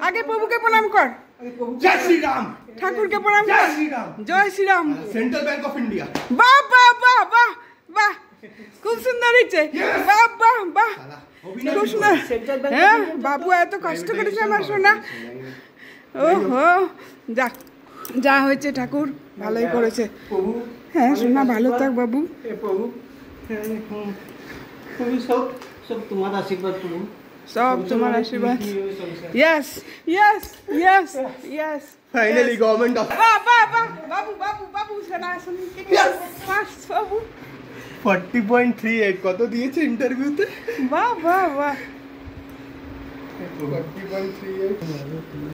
आगे प्रभु के प्रणाम कर। जय श्री राम। ठाकुर के प्रणाम कर। जय Shri Ram. Central bank of India. वाह वाह वाह वाह वाह, खूब सुंदर হয়েছে। वाह वाह वाह, খুব সুন্দর। হ্যাঁ বাবু এত কষ্ট করেছে আমার সোনা। ওহো, যা যা হয়েছে ঠাকুর ভালোই করেছে। হ্যাঁ সোনা ভালো থাক বাবু। प्रभु प्रभु सब तुम्हारा आशीर्वाद प्रभु, सब तुम्हारा आशीर्वाद। Yes yes yes yes, finally government of वाह वाह वाह, बाबू बाबू बाबू सोना सुन के फास्ट बाबू 40.38 কত দিয়েছে ইন্টারভিউতে? वाह वाह वाह। 40.38